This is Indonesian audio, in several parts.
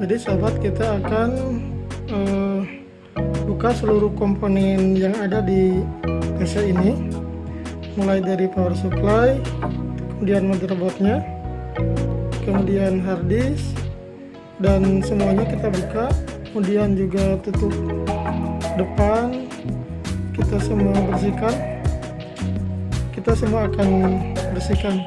Jadi sahabat, kita akan buka seluruh komponen yang ada di PC ini, mulai dari power supply, kemudian motherboardnya, kemudian hard disk, dan semuanya kita buka. Kemudian juga tutup depan kita semua bersihkan. Kita semua akan bersihkan.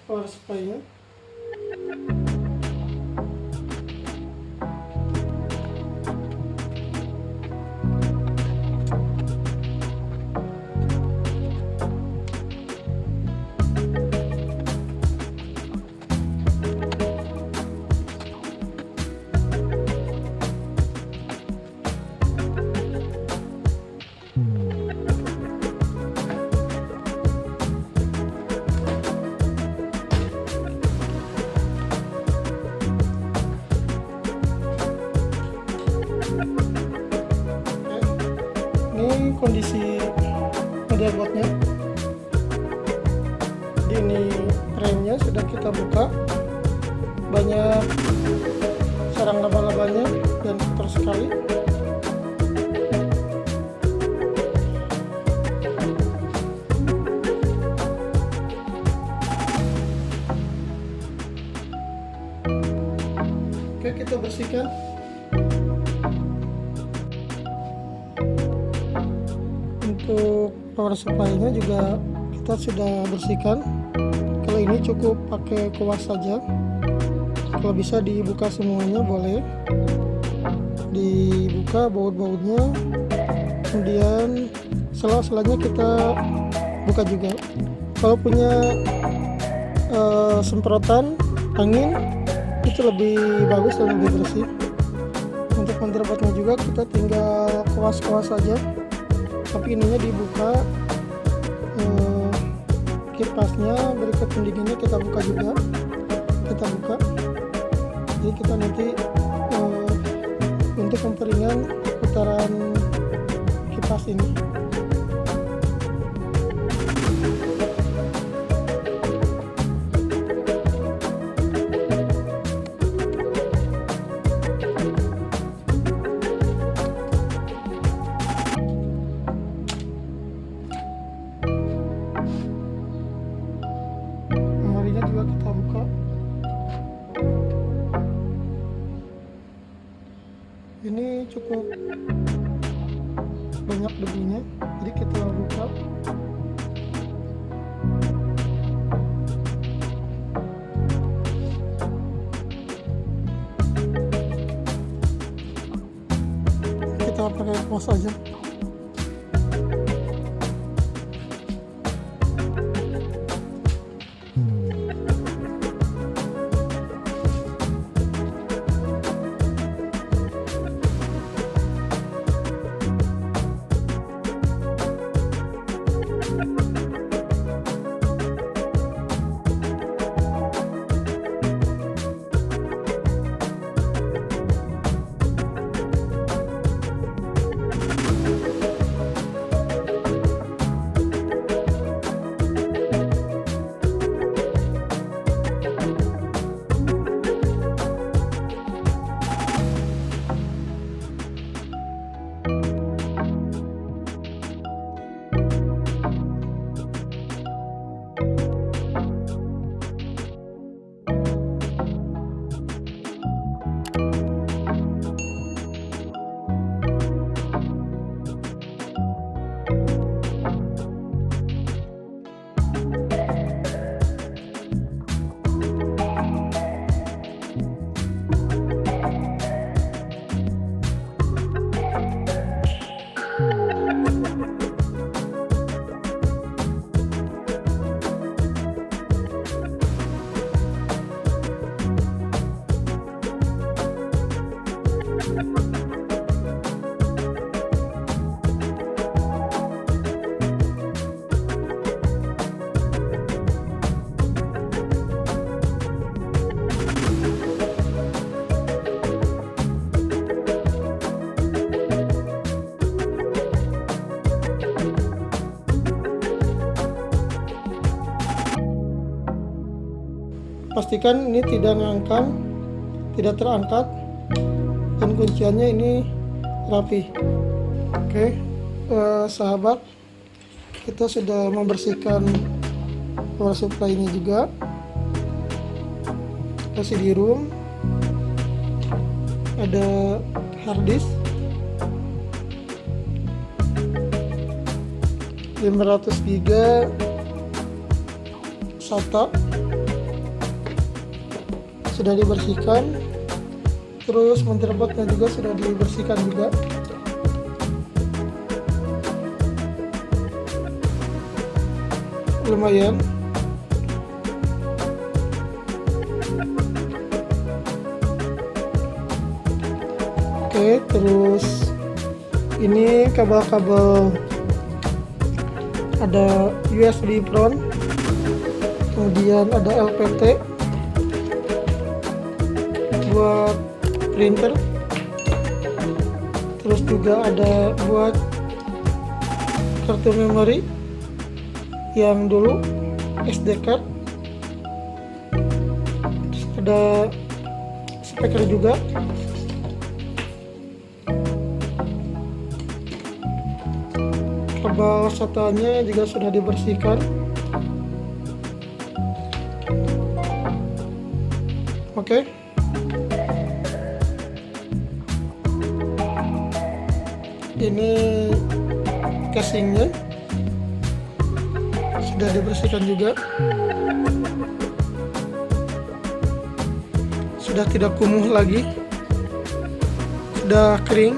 Power supply-nya. Ini kondisi motherboardnya. Jadi ini remnya sudah kita buka, banyak sarang laba-labanya dan kotor sekali. Oke, kita bersihkan. Untuk power supply-nya juga kita sudah bersihkan. Kalau ini cukup pakai kuas saja. Kalau bisa dibuka semuanya boleh. Dibuka baut-bautnya. Kemudian sela-selanya kita buka juga. Kalau punya semprotan angin itu lebih bagus dan lebih bersih. Untuk motherboardnya juga kita tinggal kuas-kuas saja. Tapi ininya dibuka, kipasnya, berikut pendinginnya kita buka juga. Kita buka, jadi kita nanti untuk memperingan putaran kipas ini. Juga kita buka. Ini cukup banyak debunya, jadi kita buka. Kita pakai pos aja. Pastikan ini tidak terangkat, dan kunciannya ini rapi. Oke, sahabat, kita sudah membersihkan power supply ini juga. Kasih di room, ada hard disk 500 GB SATA sudah dibersihkan. Terus motherboardnya juga sudah dibersihkan juga. Lumayan. Oke, terus ini kabel-kabel, ada USB front, kemudian ada LPT buat printer, terus juga ada buat kartu memori yang dulu SD card, terus ada speaker juga. Kabel SATA-nya juga sudah dibersihkan. Oke. Ini casingnya sudah dibersihkan juga. Sudah tidak kumuh lagi. Sudah kering.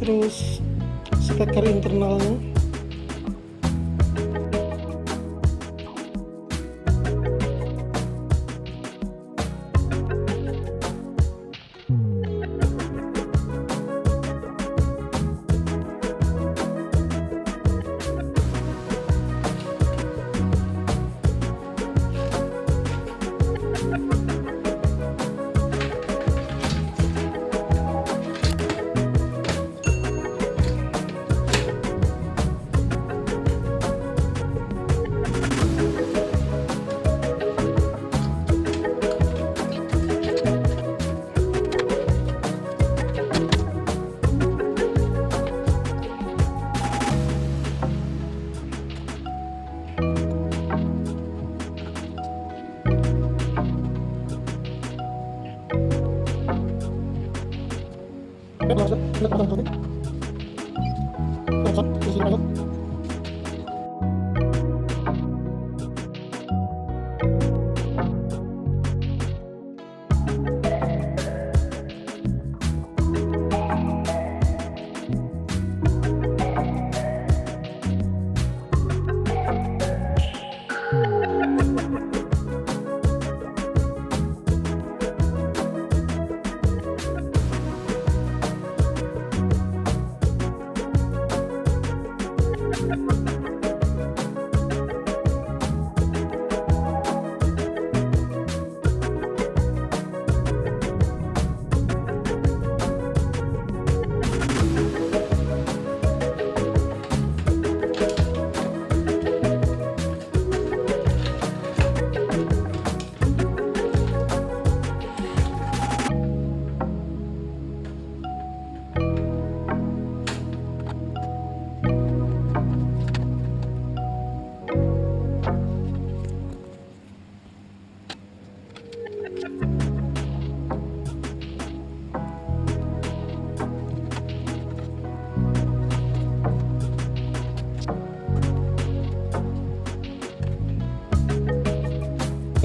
Terus speaker internalnya,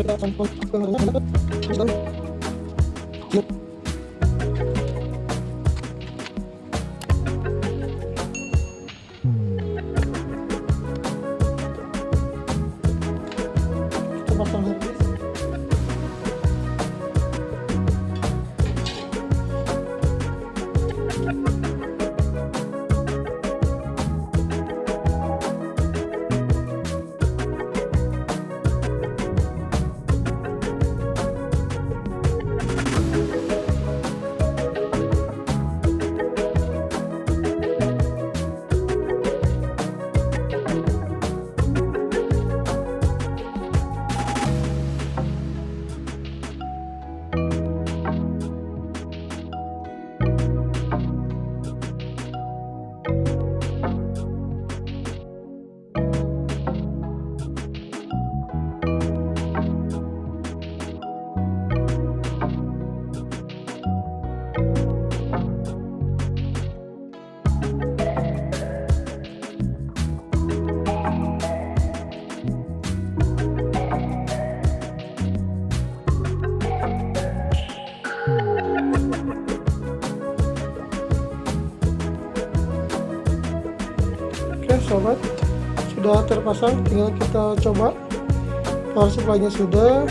kita akan pasang habis. Oke sobat, sudah terpasang, tinggal kita coba. Power supply-nya sudah,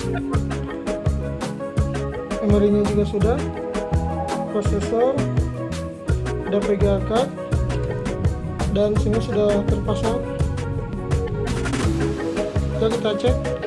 memorinya juga sudah, prosesor, ada VGA card, dan sini sudah terpasang. Kita cek